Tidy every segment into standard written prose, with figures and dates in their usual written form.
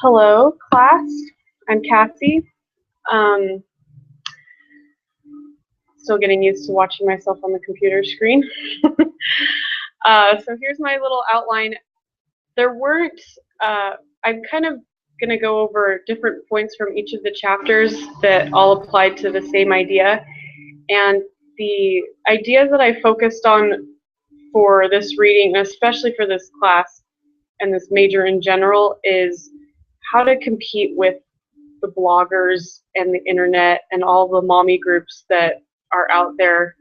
Hello, class. I'm Cassie. Um, Still getting used to watching myself on the computer screen. So here's my little outline. There weren't, I'm kind of going to go over different points from each of the chapters that all applied to the same idea. And the idea that I focused on for this reading, especially for this class and this major in general, is how to compete with the bloggers and the internet and all the mommy groups that are out there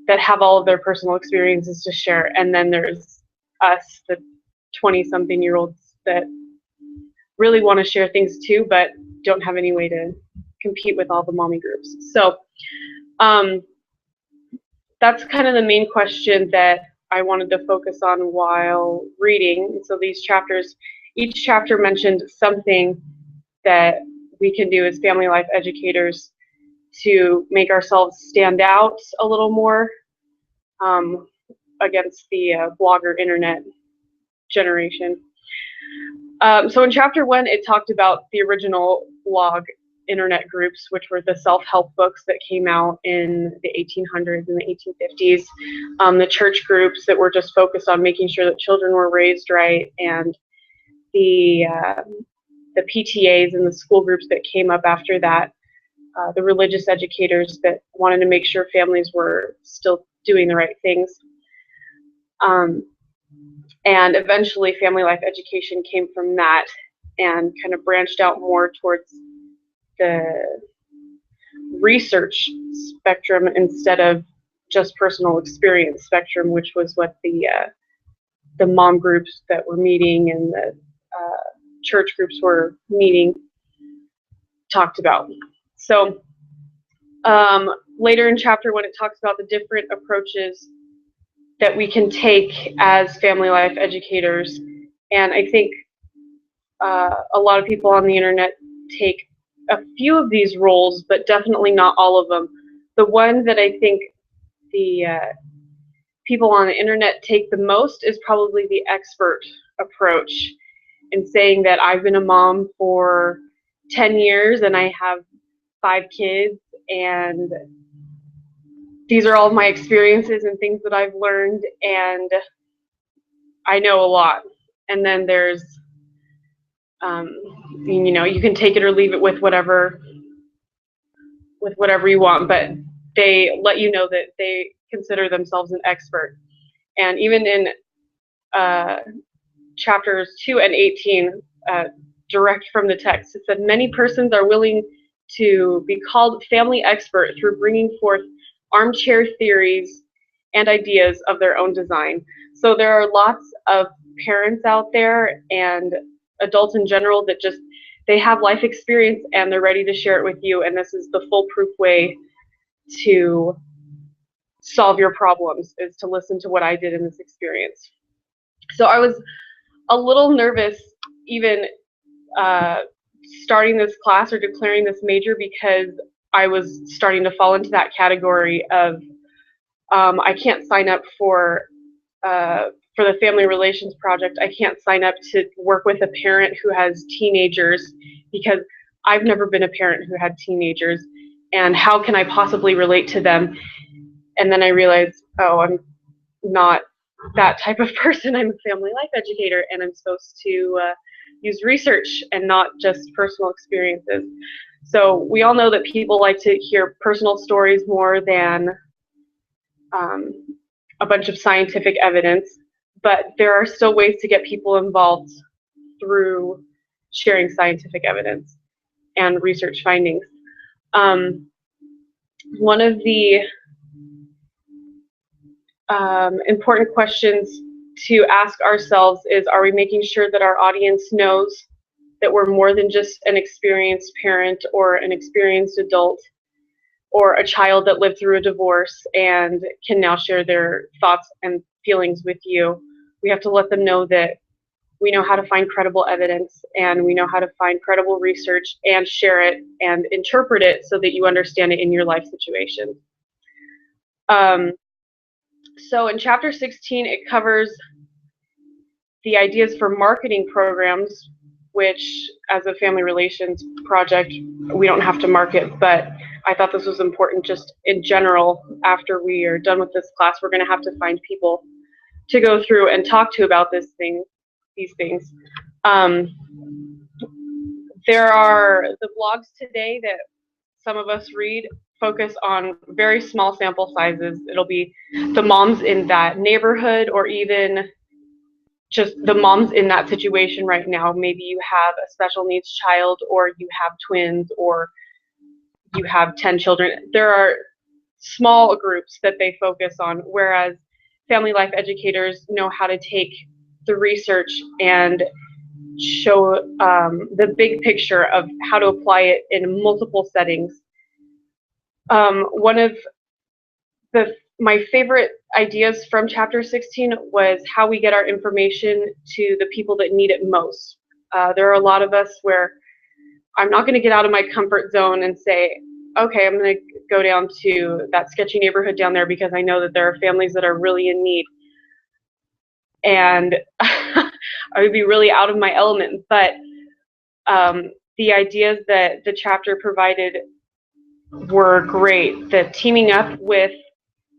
that have all of their personal experiences to share. And then there's us, the 20-something-year-olds that really want to share things too, but don't have any way to compete with all the mommy groups. So that's kind of the main question that I wanted to focus on while reading. So these chapters, each chapter mentioned something that we can do as family life educators to make ourselves stand out a little more against the blogger internet generation. So in chapter 1, it talked about the original blog internet groups, which were the self-help books that came out in the 1800s and the 1850s, the church groups that were just focused on making sure that children were raised right, and the PTAs and the school groups that came up after that, the religious educators that wanted to make sure families were still doing the right things. And eventually family life education came from that and kind of branched out more towards the research spectrum instead of just personal experience spectrum, which was what the mom groups that were meeting and the church groups were meeting talked about. So later in chapter 1, it talks about the different approaches that we can take as family life educators. And I think a lot of people on the internet take a few of these roles, but definitely not all of them. The one that I think the people on the internet take the most is probably the expert approach, in saying that I've been a mom for 10 years and I have 5 kids, and these are all of my experiences and things that I've learned, and I know a lot. And then there's, you know, you can take it or leave it with whatever you want, but they let you know that they consider themselves an expert. And even in chapters 2 and 18, direct from the text, it said, many persons are willing to be called family expert through bringing forth armchair theories and ideas of their own design. So there are lots of parents out there and adults in general that just, they have life experience and they're ready to share it with you, and this is the foolproof way to solve your problems, is to listen to what I did in this experience. So I was a little nervous even starting this class or declaring this major, because I was starting to fall into that category of I can't sign up for the Family Relations Project. I can't sign up to work with a parent who has teenagers, because I've never been a parent who had teenagers, and how can I possibly relate to them? And then I realized, oh, I'm not that type of person. I'm a family life educator, and I'm supposed to use research and not just personal experiences. So we all know that people like to hear personal stories more than a bunch of scientific evidence, but there are still ways to get people involved through sharing scientific evidence and research findings. One of the important questions to ask ourselves is, are we making sure that our audience knows that we're more than just an experienced parent or an experienced adult or a child that lived through a divorce and can now share their thoughts and feelings with you? We have to let them know that we know how to find credible evidence, and we know how to find credible research and share it and interpret it so that you understand it in your life situation. So in chapter 16, it covers the ideas for marketing programs which as a family relations project, we don't have to market, but I thought this was important just in general. After we are done with this class, we're going to have to find people to go through and talk to about these things. There are the blogs today that some of us read focus on very small sample sizes. It'll be the moms in that neighborhood, or even just the moms in that situation right now. Maybe you have a special needs child, or you have twins, or you have 10 children. There are small groups that they focus on, whereas family life educators know how to take the research and show the big picture of how to apply it in multiple settings. One of my favorite ideas from chapter 16 was how we get our information to the people that need it most. There are a lot of us where I'm not going to get out of my comfort zone and say, okay, I'm going to go down to that sketchy neighborhood down there because I know that there are families that are really in need. And I would be really out of my element. But the ideas that the chapter provided were great. The teaming up with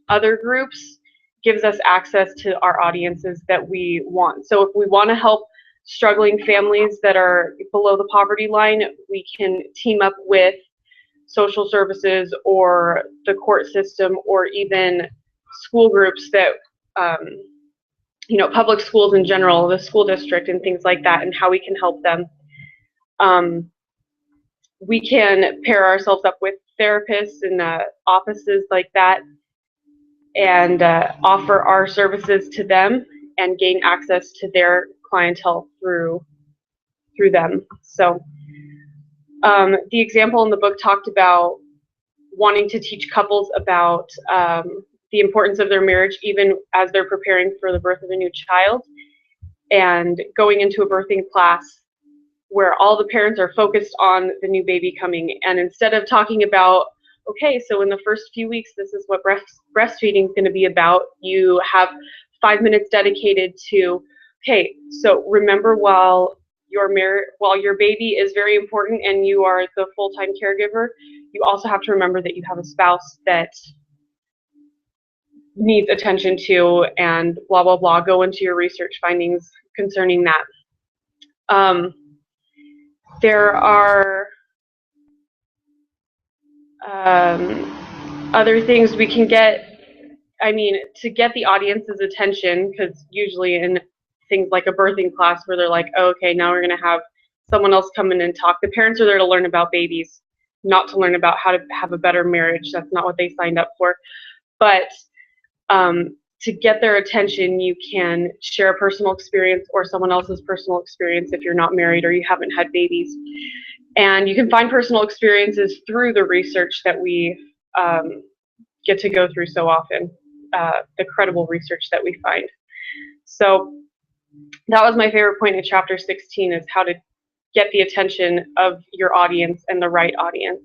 other groups gives us access to our audiences that we want. So if we want to help struggling families that are below the poverty line, we can team up with social services or the court system, or even school groups that, public schools in general, the school district and things like that, and how we can help them. We can pair ourselves up with therapists in offices like that and offer our services to them and gain access to their clientele through them. So the example in the book talked about wanting to teach couples about the importance of their marriage even as they're preparing for the birth of a new child, and going into a birthing class where all the parents are focused on the new baby coming, and instead of talking about, okay, so in the first few weeks, this is what breastfeeding is going to be about, you have 5 minutes dedicated to, okay, so remember while your baby is very important and you are the full-time caregiver, you also have to remember that you have a spouse that needs attention to, and blah, blah, blah. Go into your research findings concerning that. There are other things we can get, to get the audience's attention, because usually in things like a birthing class where they're like, oh, okay, now we're going to have someone else come in and talk. The parents are there to learn about babies, not to learn about how to have a better marriage. That's not what they signed up for. But to get their attention, you can share a personal experience or someone else's personal experience if you're not married or you haven't had babies. And you can find personal experiences through the research that we get to go through so often, the credible research that we find. So that was my favorite point in chapter 16, is how to get the attention of your audience and the right audience.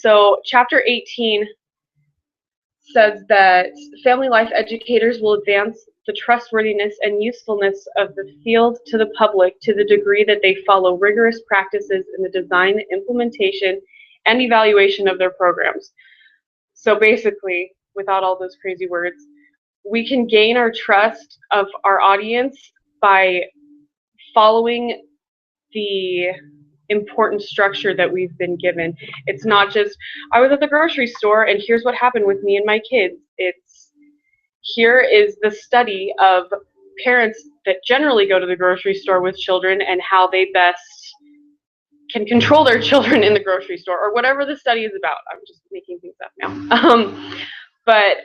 So chapter 18 says that family life educators will advance the trustworthiness and usefulness of the field to the public to the degree that they follow rigorous practices in the design, implementation, and evaluation of their programs. So basically, without all those crazy words, we can gain our trust of our audience by following the important structure that we've been given. It's not just, I was at the grocery store and here's what happened with me and my kids. It's, here is the study of parents that generally go to the grocery store with children and how they best can control their children in the grocery store, or whatever the study is about. I'm just making things up now. But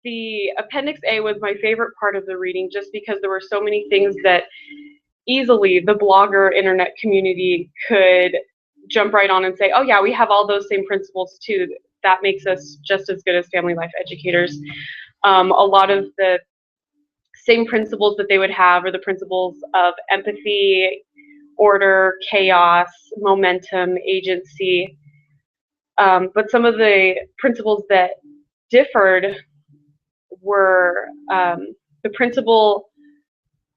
the Appendix A was my favorite part of the reading, just because there were so many things that easily the blogger internet community could jump right on and say, oh yeah, we have all those same principles too. That makes us just as good as family life educators. A lot of the same principles that they would have are the principles of empathy, order, chaos, momentum, agency. But some of the principles that differed were the principle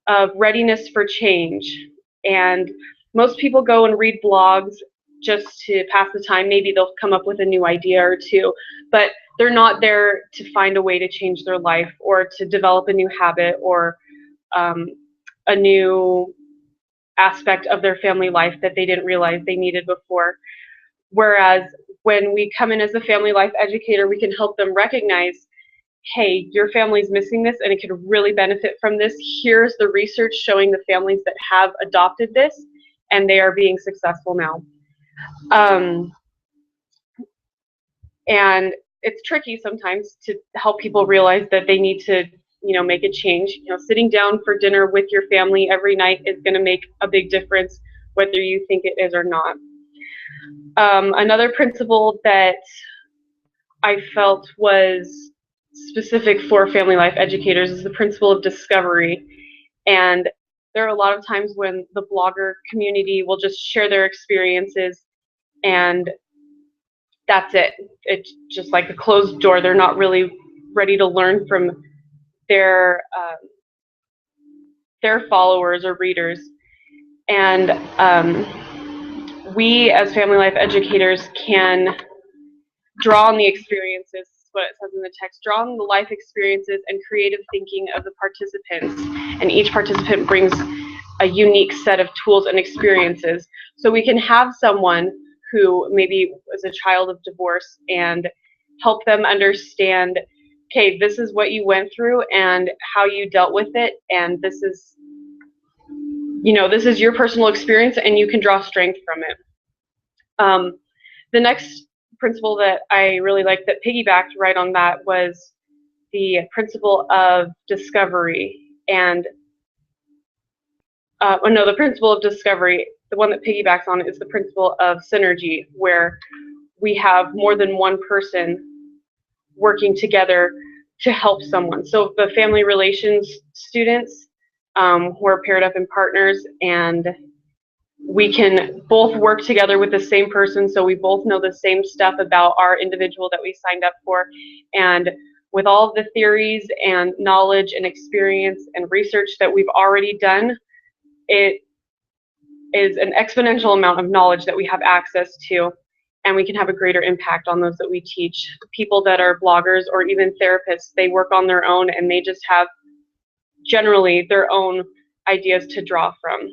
of readiness for change. And most people go and read blogs just to pass the time. Maybe they'll come up with a new idea or two, but they're not there to find a way to change their life or to develop a new habit or a new aspect of their family life that they didn't realize they needed before. Whereas when we come in as a family life educator, we can help them recognize, hey, your family's missing this and it could really benefit from this. Here's the research showing the families that have adopted this and they are being successful now. And it's tricky sometimes to help people realize that they need to, make a change. Sitting down for dinner with your family every night is going to make a big difference, whether you think it is or not. Another principle that I felt was specific for family life educators is the principle of discovery. And there are a lot of times when the blogger community will just share their experiences and that's it. It's just like a closed door. They're not really ready to learn from their followers or readers. And we as family life educators can draw on the experiences, what it says in the text, draw on the life experiences and creative thinking of the participants. And each participant brings a unique set of tools and experiences. So we can have someone who maybe was a child of divorce and help them understand, okay, this is what you went through and how you dealt with it, and this is your personal experience and you can draw strength from it. The next principle that I really liked that piggybacked right on that was the principle of discovery. And the principle of discovery, the one that piggybacks on it is the principle of synergy, where we have more than one person working together to help someone. So the family relations students who are paired up in partners, and we can both work together with the same person, so we both know the same stuff about our individual that we signed up for. And with all of the theories and knowledge and experience and research that we've already done, it is an exponential amount of knowledge that we have access to, and we can have a greater impact on those that we teach. People that are bloggers or even therapists, they work on their own and they just have generally their own ideas to draw from.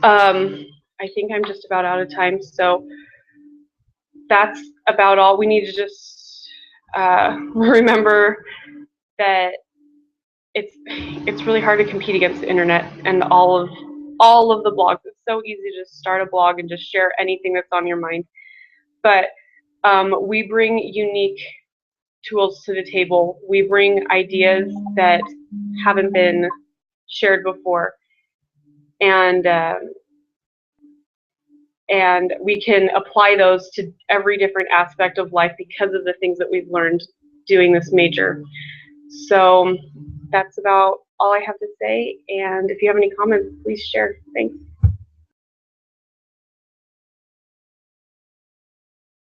I think I'm just about out of time, so that's about all. We need to just remember that it's really hard to compete against the internet and all of the blogs. It's so easy to just start a blog and just share anything that's on your mind. But we bring unique tools to the table. We bring ideas that haven't been shared before. And we can apply those to every different aspect of life because of the things that we've learned doing this major. So that's about all I have to say, and if you have any comments, please share. Thanks.